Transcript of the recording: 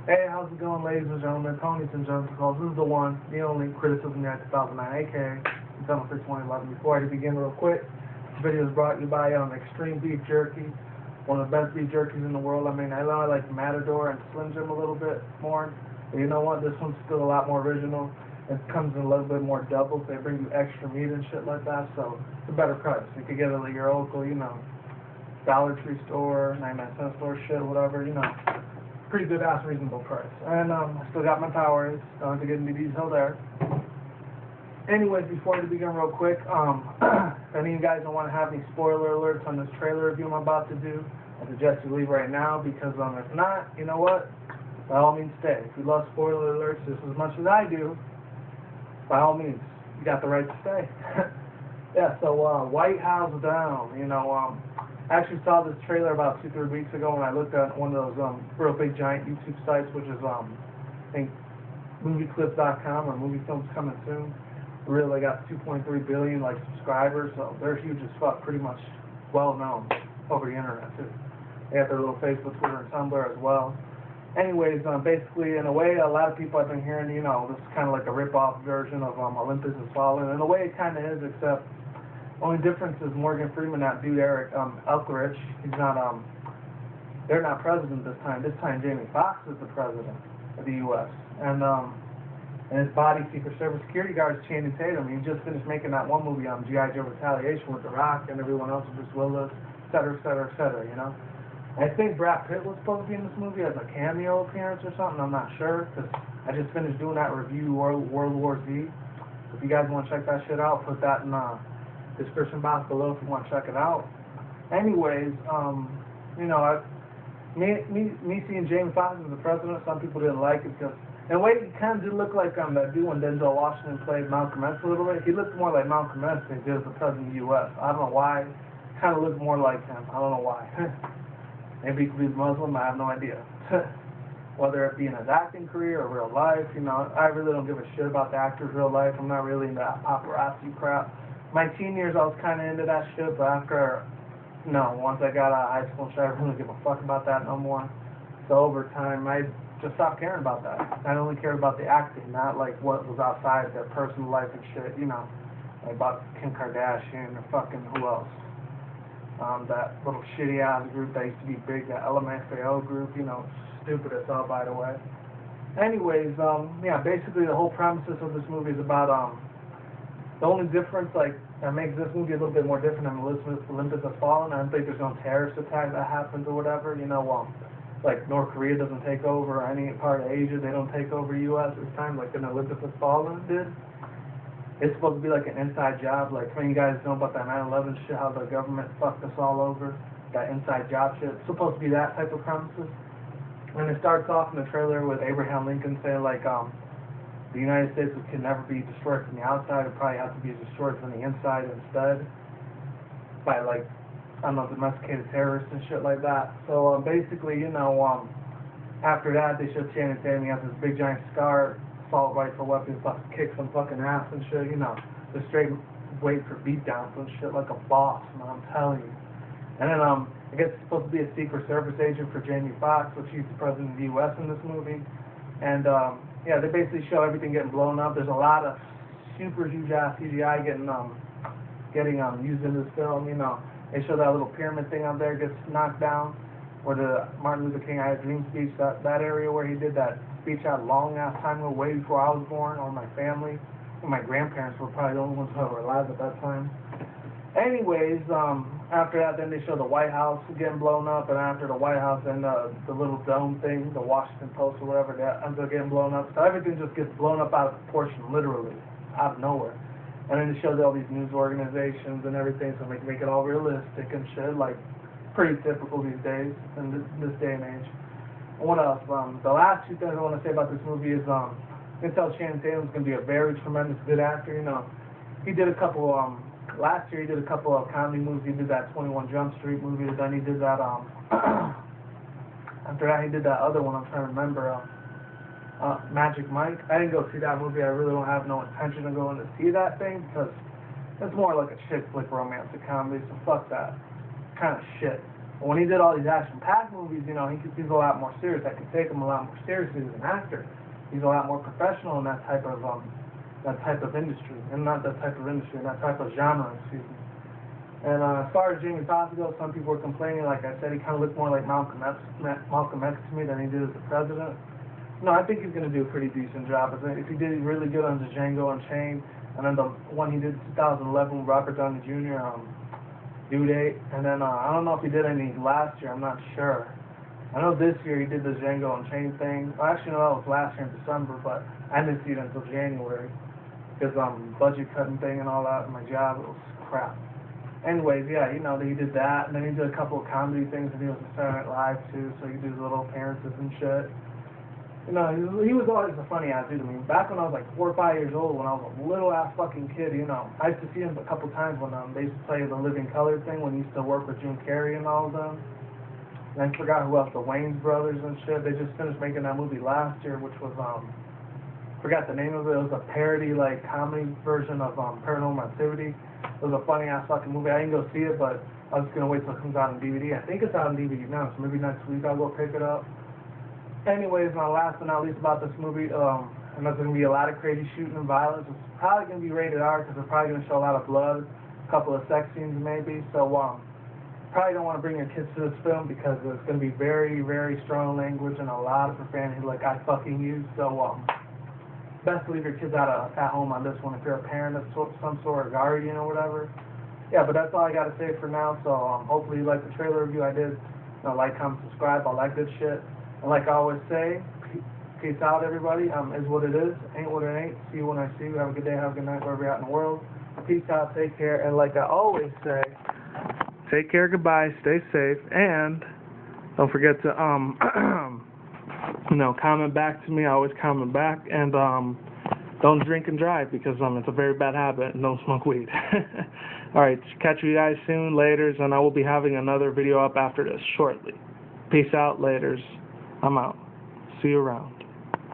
Hey, how's it going, ladies and gentlemen, ponies and gentlecolts? This is the one, the only criticism year 2009, aka Nintendofreak2011. Before I begin real quick, this video is brought to you by Extreme Beef Jerky, one of the best beef jerkies in the world. I mean, I know I like Matador and Slim Jim a little bit more, but you know what? This one's still a lot more original. It comes in a little bit more doubles. They bring you extra meat and shit like that, so it's a better price. You could get it at your local, Dollar Tree store, 99-cent store, shit, whatever, Pretty good ass reasonable price. And I still got my powers. Don't have to get into detail there. Anyways, before we begin real quick, if any of you guys don't want to have any spoiler alerts on this trailer review I'm about to do, I suggest you leave right now because if not, you know what? By all means stay. If you love spoiler alerts just as much as I do, by all means, you got the right to stay. Yeah, so White House Down, I actually saw this trailer about 2-3 weeks ago when I looked at one of those real big giant YouTube sites, which is I think movieclips.com or Movie Films Coming Soon. Really got 2.3 billion subscribers, so they're huge as fuck, pretty much well known over the internet too. They have their little Facebook, Twitter, and Tumblr as well. Anyways, basically, in a way, a lot of people have been hearing, this is kind of like a rip-off version of Olympus Has Fallen. In a way, it kind of is, except only difference is Morgan Freeman, that dude Eric Elkridge, he's not, they're not president this time. This time, Jamie Foxx is the president of the U.S. And his body Secret Service security guard is Channing Tatum. He just finished making that one movie on G.I. Joe Retaliation with The Rock and everyone else, Bruce Willis, et cetera, et cetera, et cetera, I think Brad Pitt was supposed to be in this movie as a cameo appearance or something. I'm not sure, because I just finished doing that review, World War Z. If you guys want to check that shit out, put that in the description box below if you want to check it out. Anyways, me seeing Jamie Foxx as the president, some people didn't like it because, in a way, he kind of did look like that dude when Denzel Washington played Malcolm X a little bit. He looked more like Malcolm X than he did as the president of the U.S. I don't know why. Kind of looked more like him. I don't know why. Maybe he could be Muslim. I have no idea. Whether it be in his acting career or real life, I really don't give a shit about the actor's real life. I'm not really into that paparazzi crap. My teen years, I was kind of into that shit, but after, once I got out of high school, I didn't really give a fuck about that no more. So over time, I just stopped caring about that. I only cared about the acting, not like what was outside their personal life and shit, like about Kim Kardashian or fucking who else. That little shitty ass group that used to be big, that LMFAO group, stupid as hell, by the way. Anyways, basically the whole premises of this movie is about, the only difference, that makes this movie a little bit more different than Olympus Has Fallen. I don't think there's no terrorist attack that happens or whatever, like North Korea doesn't take over, or any part of Asia, they don't take over U.S. this time, like in Olympus Has Fallen did. It's supposed to be like an inside job, like some of you guys know about that 9/11 shit, how the government fucked us all over, that inside job shit. It's supposed to be that type of premises. And it starts off in the trailer with Abraham Lincoln saying the United States can never be destroyed from the outside, it probably has to be destroyed from the inside instead by domesticated terrorists and shit like that. So basically, after that they show Channing Tatum, he has this big giant scar, assault rifle weapons, kick some fucking ass and shit, just straight wait for beatdowns and shit like a boss, man, I'm telling you. And then I guess it's supposed to be a Secret Service agent for Jamie Foxx, which he's the president of the U.S. in this movie. And they basically show everything getting blown up. There's a lot of super huge ass CGI getting used in this film. They show that little pyramid thing up there gets knocked down, where the Martin Luther King I Had a Dream speech, that area where he did that speech out a long ass time ago, way before I was born, or my family. And my grandparents were probably the only ones who were alive at that time. Anyways, after that, then they show the White House getting blown up, and after the White House, then the little dome thing, the Washington Post or whatever, that ends up getting blown up. So everything just gets blown up out of proportion, literally, out of nowhere. And then it shows all these news organizations and everything, so make it all realistic and shit, like pretty typical these days, in this day and age. And what else? The last two things I want to say about this movie is, you can tell Channing Tatum's going to be a very tremendous good actor. He did a couple, last year he did a couple of comedy movies. He did that 21 Jump Street movie, then he did that, after that he did that other one, I'm trying to remember, Magic Mike. I didn't go see that movie. I really don't have no intention of going to see that thing because it's more like a chick flick romantic comedy, so fuck that kind of shit. But when he did all these action-packed movies, you know, he's a lot more serious. I could take him a lot more seriously as an actor. He's a lot more professional in that type of industry, and not that type of industry, and that type of genre, excuse me. And as far as Jamie Foxx goes, some people were complaining. Like I said, he kind of looked more like Malcolm X to me than he did as the president. No, I think he's going to do a pretty decent job. If he did really good on the Django Unchained, and then the one he did in 2011 with Robert Downey Jr., Due Date, and then I don't know if he did any last year, I'm not sure. I know this year he did the Django Unchained thing. Well, actually, no, that was last year in December, but I didn't see it until January, because budget cutting thing and all that, and my job, it was crap. Anyways, yeah, you know, he did that, and then he did a couple of comedy things, and he was in Saturday Night Live, too, so he did little appearances and shit. You know, he was always a funny ass dude to me. Back when I was like 4 or 5 years old, when I was a little ass fucking kid, you know, I used to see him a couple times when they used to play the Living Color thing, when he used to work with Jim Carrey and all of them. And I forgot who else, the Wayans brothers and shit. They just finished making that movie last year, which was, forgot the name of it. It was a parody, like, comedy version of Paranormal Activity. It was a funny ass fucking movie. I didn't go see it, but I was gonna wait till it comes out on DVD. I think it's out on DVD now, so maybe next week I'll go pick it up. Anyways, my last but not least about this movie, and there's going to be a lot of crazy shooting and violence. It's probably going to be rated R because they're probably going to show a lot of blood, a couple of sex scenes maybe. So probably don't want to bring your kids to this film because it's going to be very, very strong language and a lot of profanity like I fucking use. So best to leave your kids at home on this one if you're a parent of some sort of guardian or whatever. Yeah, but that's all I got to say for now. So hopefully you like the trailer review I did. You know, like, comment, subscribe, all that good shit. And like I always say, peace out, everybody. Is what it is, ain't what it ain't. See you when I see you. Have a good day, have a good night, wherever you're at in the world. Peace out, take care, and like I always say, take care, goodbye, stay safe, and don't forget to, you know, comment back to me. I always comment back, and don't drink and drive because it's a very bad habit, and don't smoke weed. All right, catch you guys soon, laters, and I will be having another video up after this shortly. Peace out, laters. I'm out. See you around.